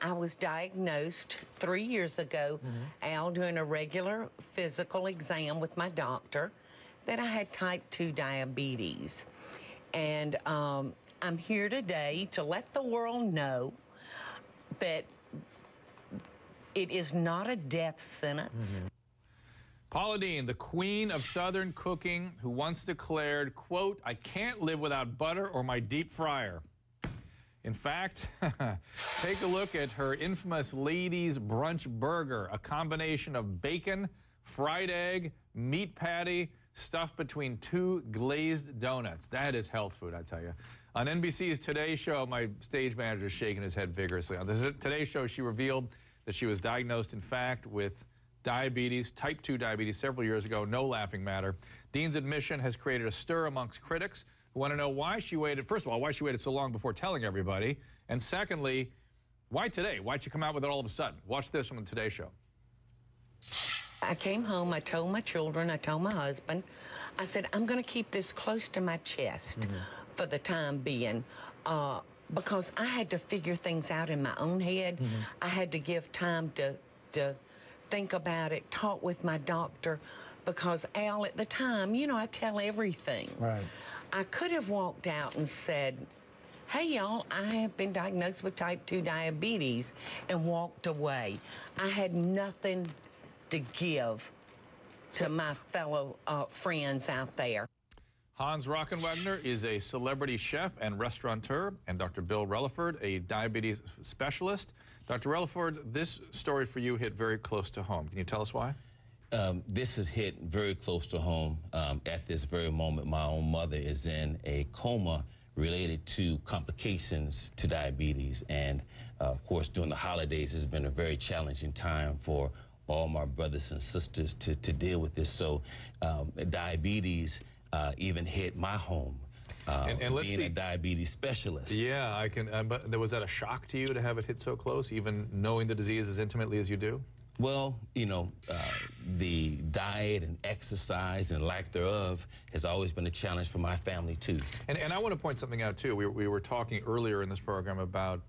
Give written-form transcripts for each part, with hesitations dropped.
I was diagnosed 3 years ago, Al, doing a regular physical exam with my doctor, that I had type 2 diabetes. And I'm here today to let the world know that it is not a death sentence. Paula Deen, the queen of Southern cooking, who once declared, quote, "I can't live without butter or my deep fryer." In fact, take a look at her infamous ladies' brunch burger, a combination of bacon, fried egg, meat patty, stuffed between 2 glazed donuts. That is health food, I tell you. On NBC's Today Show, my stage manager is shaking his head vigorously. On the Today Show, she revealed that she was diagnosed, in fact, with diabetes, type 2 diabetes, several years ago. No laughing matter. Deen's admission has created a stir amongst critics who want to know why she waited, first of all, why she waited so long before telling everybody, and secondly, why today? Why'd she come out with it all of a sudden? Watch this from the Today Show. I came home, I told my children, I told my husband, I said, I'm going to keep this close to my chest for the time being, because I had to figure things out in my own head. I had to give time to think about it, talk with my doctor, because Al, at the time, you know, I tell everything. Right. I could have walked out and said, hey, y'all, I have been diagnosed with type 2 diabetes, and walked away. I had nothing to give to my fellow friends out there. Hans Rockenwagner is a celebrity chef and restaurateur, and Dr. Bill Releford, a diabetes specialist. Dr. Releford, this story for you hit very close to home. Can you tell us why? This has hit very close to home. At this very moment, my own mother is in a coma related to complications to diabetes. And, of course, during the holidays, has been a very challenging time for all my brothers and sisters to deal with this. So diabetes even hit my home. And being a diabetes specialist. Yeah, I can. But was that a shock to you to have it hit so close, even knowing the disease as intimately as you do? Well, you know, the diet and exercise and lack thereof has always been a challenge for my family, too. And I want to point something out, too. We were talking earlier in this program about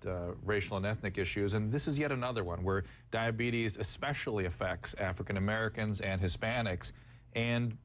racial and ethnic issues, and this is yet another one where diabetes especially affects African Americans and Hispanics. And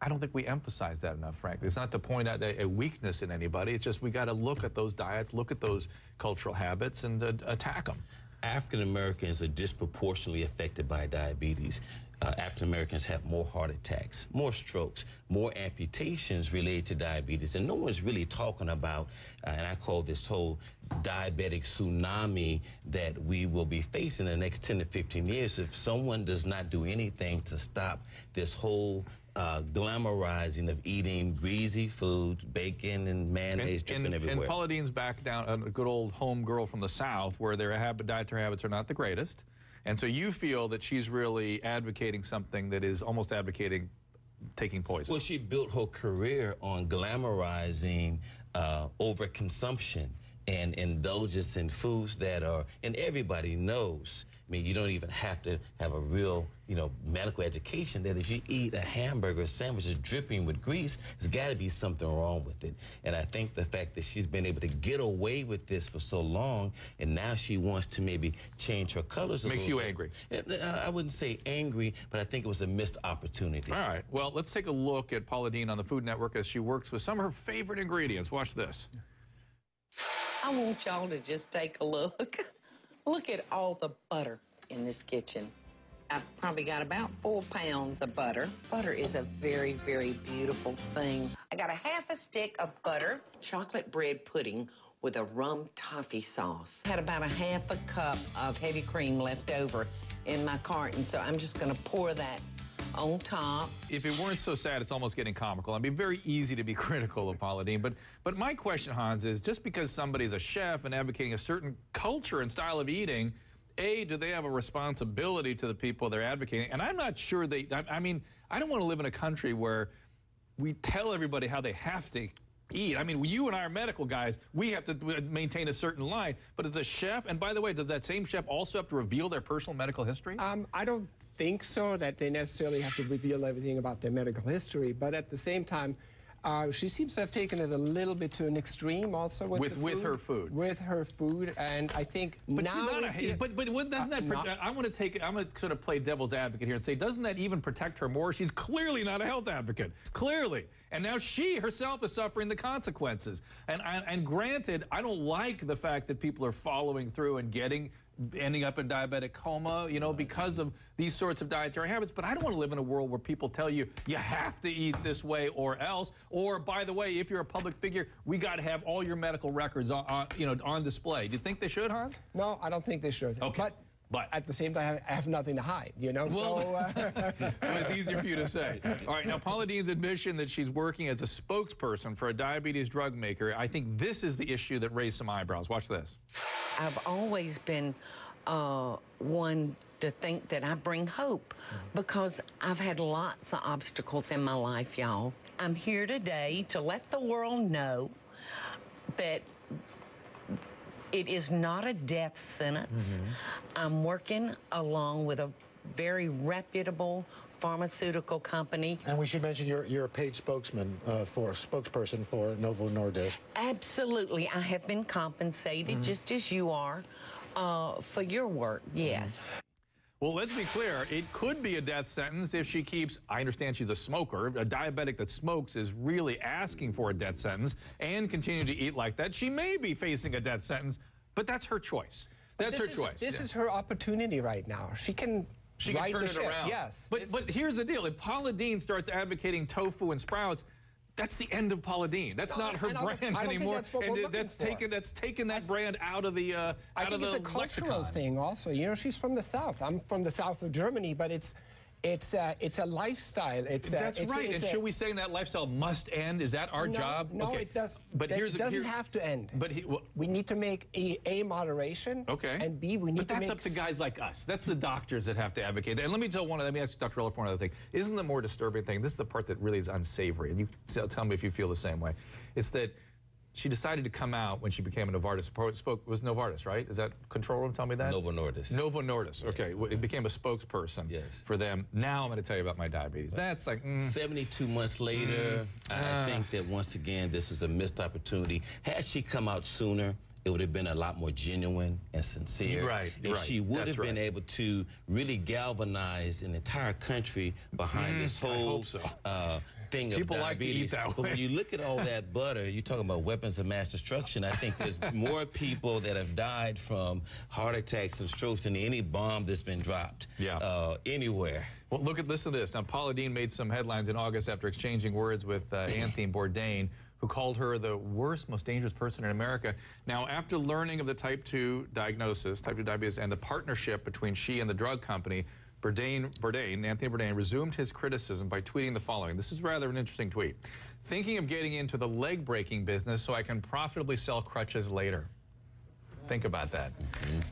I don't think we emphasize that enough, frankly. It's not to point out a weakness in anybody. It's just we got to look at those diets, look at those cultural habits, and attack them. African Americans are disproportionately affected by diabetes. African Americans have more heart attacks, more strokes, more amputations related to diabetes, and no one's really talking about, and I call this whole diabetic tsunami that we will be facing in the next 10 to 15 years if someone does not do anything to stop this whole glamorizing of eating greasy food, bacon and mayonnaise dripping everywhere. And Paula Deen's back down, a good old home girl from the South, where their dietary habits are not the greatest. And so you feel that she's really advocating something that is almost advocating taking poison. Well, she built her career on glamorizing overconsumption and indulgence in foods that are, and everybody knows, I mean, you don't even have to have a real, you know, medical education, that if you eat a hamburger sandwich that's dripping with grease, there's got to be something wrong with it. And I think the fact that she's been able to get away with this for so long, and now she wants to maybe change her colors a little bit. Makes you angry? I wouldn't say angry, but I think it was a missed opportunity. All right. Well, let's take a look at Paula Deen on the Food Network as she works with some of her favorite ingredients. Watch this. I want y'all to just take a look. Look at all the butter in this kitchen. I've probably got about 4 pounds of butter. Butter is a very, very beautiful thing. I got a half a stick of butter, chocolate bread pudding with a rum toffee sauce. I had about a half a cup of heavy cream left over in my carton, so I'm just gonna pour that on top. If it weren't so sad, it's almost getting comical. I mean, very easy to be critical of Paula Deen, but my question, Hans, is just because somebody's a chef and advocating a certain culture and style of eating, A, do they have a responsibility to the people they're advocating? And I'm not sure I mean, I don't want to live in a country where we tell everybody how they have to eat. I mean, you and I are medical guys. We have to maintain a certain line. But as a chef, and by the way, does that same chef also have to reveal their personal medical history? I don't think so, that they necessarily have to reveal everything about their medical history. But at the same time, She seems to have taken it a little bit to an extreme also with her food. With her food, and I think but now... But doesn't that... I'm going to sort of play devil's advocate here and say, doesn't that even protect her more? She's clearly not a health advocate. Clearly. And now she herself is suffering the consequences. And granted, I don't like the fact that people are following through and ending up in diabetic coma, you know, because of these sorts of dietary habits. But I don't want to live in a world where people tell you, you have to eat this way or else. Or, by the way, if you're a public figure, we got to have all your medical records on display. Do you think they should, Hans? No, I don't think they should. Okay. But at the same time, I have nothing to hide, you know? Well, well, it's easier for you to say. All right, now, Paula Deen's admission that she's working as a spokesperson for a diabetes drug maker, I think this is the issue that raised some eyebrows. Watch this. I've always been one to think that I bring hope because I've had lots of obstacles in my life, y'all. I'm here today to let the world know that it is not a death sentence. I'm working along with a very reputable pharmaceutical company. And we should mention you're a paid spokesperson for NovoNordisk. Absolutely. I have been compensated, just as you are, for your work, yes. Well, let's be clear. It could be a death sentence if she keeps, I understand she's a smoker. A diabetic that smokes is really asking for a death sentence and continue to eat like that. She may be facing a death sentence, but that's her choice. That's her choice. This is her opportunity right now. She can turn it around. Yes. But here's the deal. If Paula Deen starts advocating tofu and sprouts, that's the end of Paula Deen. That's not her brand anymore. That's taken that brand out of the lexicon. I think it's a cultural thing also. You know, she's from the South. I'm from the south of Germany, but it's a lifestyle. That's right. And should we say that lifestyle must end? Is that our job? No, okay. it does. But it doesn't have to end. But we need to make A, moderation. Okay. And B, we need to make... But that's up to guys like us. That's the doctors that have to advocate. And let me ask Dr. Releford one other thing. Isn't the more disturbing thing? This is the part that really is unsavory. And you tell me if you feel the same way. It's that she decided to come out when she became a Novartis was Novartis, right? Is that control room? Tell me that. NovoNordisk. NovoNordisk. Okay, Yes. It became a spokesperson for them. Now I'm going to tell you about my diabetes. That's like 72 months later. I think that once again this was a missed opportunity. Had she come out sooner, it would have been a lot more genuine and sincere. Right. And she would have been able to really galvanize an entire country behind this whole thing of People diabetes. like to eat that way. But when you look at all that butter, you're talking about weapons of mass destruction. I think there's more people that have died from heart attacks and strokes than any bomb that's been dropped anywhere. Well, listen to this. Now, Paula Deen made some headlines in August after exchanging words with Anthony Bourdain, who called her the worst, most dangerous person in America. Now, after learning of the type 2 diagnosis, type 2 diabetes, and the partnership between she and the drug company, Anthony Bourdain, resumed his criticism by tweeting the following. This is rather an interesting tweet. Thinking of getting into the leg-breaking business so I can profitably sell crutches later. Think about that.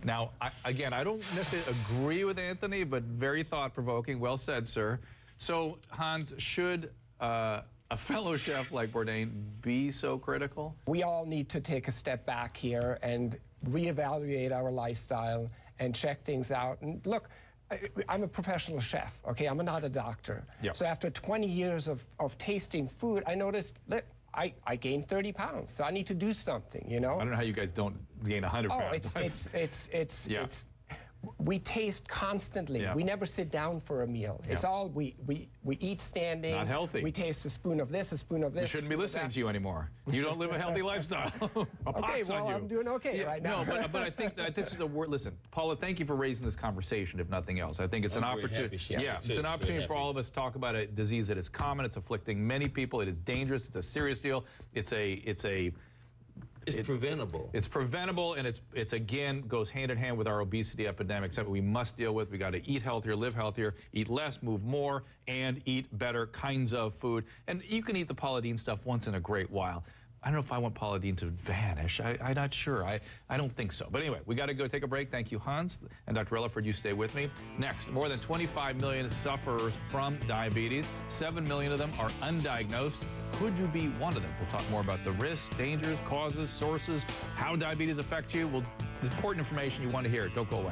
Now, again, I don't necessarily agree with Anthony, but very thought-provoking. Well said, sir. So, Hans, should a fellow chef like Bourdain be so critical? We all need to take a step back here and reevaluate our lifestyle and check things out. And look, I'm a professional chef, okay? I'm not a doctor. Yep. So after 20 years of tasting food, I noticed that I gained 30 pounds, so I need to do something, you know? I don't know how you guys don't gain 100 pounds. It's we taste constantly. Yeah. We never sit down for a meal. It's all, we eat standing. Not healthy. We taste a spoon of this, a spoon of this. We shouldn't be listening to you anymore. You don't live a healthy lifestyle. Okay, well, I'm doing okay right now. No, but I think that this is a word. Listen, Paula, thank you for raising this conversation, if nothing else. I think it's an opportunity. It's an opportunity for all of us to talk about a disease that is common. It's afflicting many people. It is dangerous. It's a serious deal. It's preventable. It's preventable, and it's again goes hand in hand with our obesity epidemic. Something we must deal with. We got to eat healthier, live healthier, eat less, move more, and eat better kinds of food. And you can eat the Paula Deen stuff once in a great while. I don't know if I want Paula Deen to vanish. I'm not sure. I don't think so. But anyway, we got to go take a break. Thank you, Hans. And Dr. Releford, you stay with me. Next, more than 25 million sufferers from diabetes. 7 million of them are undiagnosed. Could you be one of them? We'll talk more about the risks, dangers, causes, sources, how diabetes affects you. Well, it's important information. You want to hear it. Don't go away.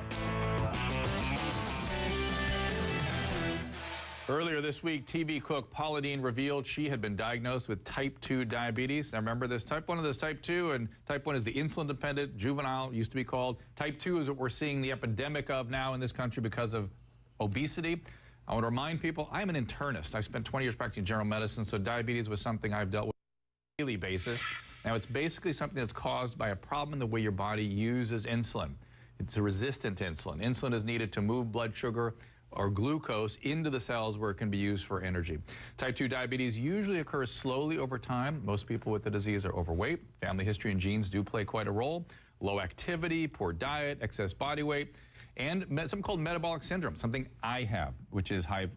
Earlier this week, TV cook Paula Deen revealed she had been diagnosed with type 2 diabetes. Now remember, there's type 1 and there's type 2, and type 1 is the insulin-dependent, juvenile, used to be called. Type 2 is what we're seeing the epidemic of now in this country because of obesity. I want to remind people, I'm an internist. I spent 20 years practicing general medicine, so diabetes was something I've dealt with on a daily basis. Now, it's basically something that's caused by a problem in the way your body uses insulin. It's resistant to insulin. Insulin is needed to move blood sugar or glucose into the cells where it can be used for energy. Type 2 diabetes usually occurs slowly over time. Most people with the disease are overweight. Family history and genes do play quite a role. Low activity, poor diet, excess body weight, and something called metabolic syndrome, something I have, which is high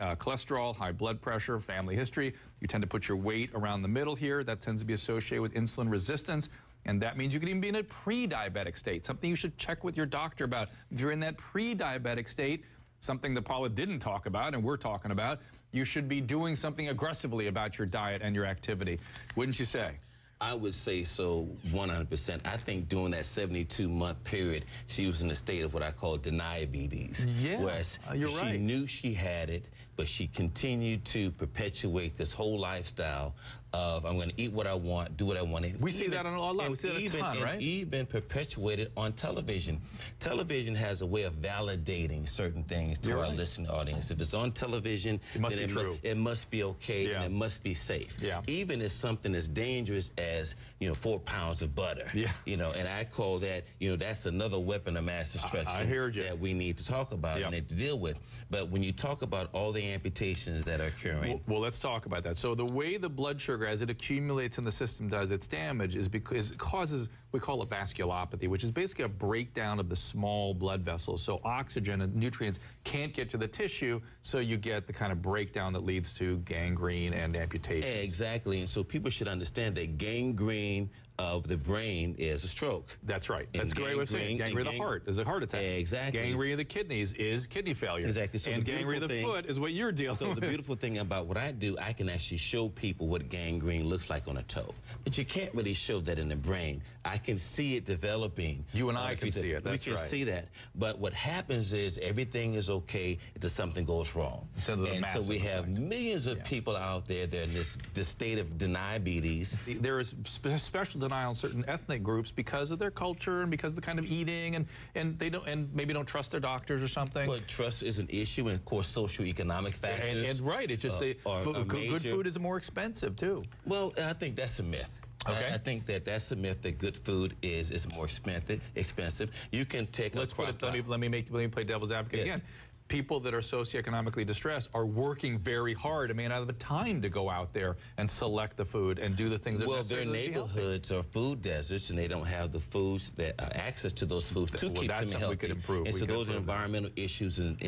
cholesterol, high blood pressure, family history. You tend to put your weight around the middle here. That tends to be associated with insulin resistance. And that means you could even be in a pre-diabetic state, something you should check with your doctor about. If you're in that pre-diabetic state, something that Paula didn't talk about and we're talking about, you should be doing something aggressively about your diet and your activity. Wouldn't you say? I would say so 100%. I think during that 72-month period, she was in a state of what I call deniabetes. Yeah, whereas she knew she had it, but she continued to perpetuate this whole lifestyle of I'm going to eat what I want, do what I want. We see that on a lot. We see that a ton, right? Even perpetuated on television. Television has a way of validating certain things to our listening audience. If it's on television, it must be true. It must be okay, and it must be safe. Yeah. Even if something as dangerous as 4 pounds of butter. Yeah. And I call that that's another weapon of mass destruction that we need to talk about and need to deal with. But when you talk about all the amputations that are occurring, well, let's talk about that. So the way the blood sugar, as it accumulates in the system, does its damage is because it causes, we call it vasculopathy, which is basically a breakdown of the small blood vessels. So oxygen and nutrients can't get to the tissue, so you get the kind of breakdown that leads to gangrene and amputation. Exactly, and so people should understand that gangrene of the brain is a stroke. That's right. That's a great way of saying it. Gangrene of the heart is a heart attack. Exactly. Gangrene of the kidneys is kidney failure. Exactly. So and gangrene of the foot is what you're dealing with. So the beautiful thing about what I do, I can actually show people what gangrene looks like on a toe. But you can't really show that in the brain. I can see it developing. You and I can see it. That's right. We can see that. But what happens is everything is okay until something goes wrong. And so we have millions of people out there that are in this state of deniabetes. There is special denial in certain ethnic groups because of their culture and because of the kind of eating, and they don't, and maybe don't trust their doctors or something. Well, trust is an issue, and of course, socioeconomic factors. And right, it's just good food is more expensive too. Well, I think that's a myth. Okay. I think that's a myth that good food is more expensive. You can take let me play devil's advocate again. People that are socioeconomically distressed are working very hard and may not have the time to go out there and select the food and do the things that are necessary. Well, their neighborhoods are food deserts, and they don't have the foods that access to those foods to keep them healthy. We could improve. And so those are environmental issues and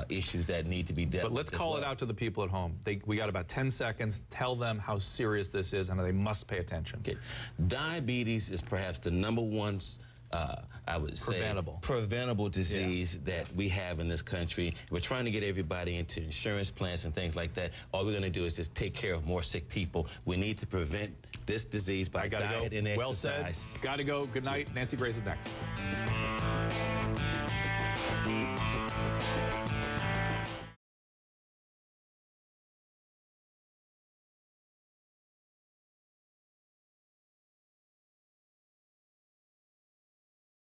issues that need to be dealt with. But let's call it out to the people at home. We got about 10 seconds. Tell them how serious this is and how they must pay attention. Okay. Diabetes is perhaps the #1 I would say preventable disease that we have in this country. We're trying to get everybody into insurance plans and things like that. All we're going to do is just take care of more sick people. We need to prevent this disease by diet and exercise. Well said. Got to go. Good night. Nancy Grace is next.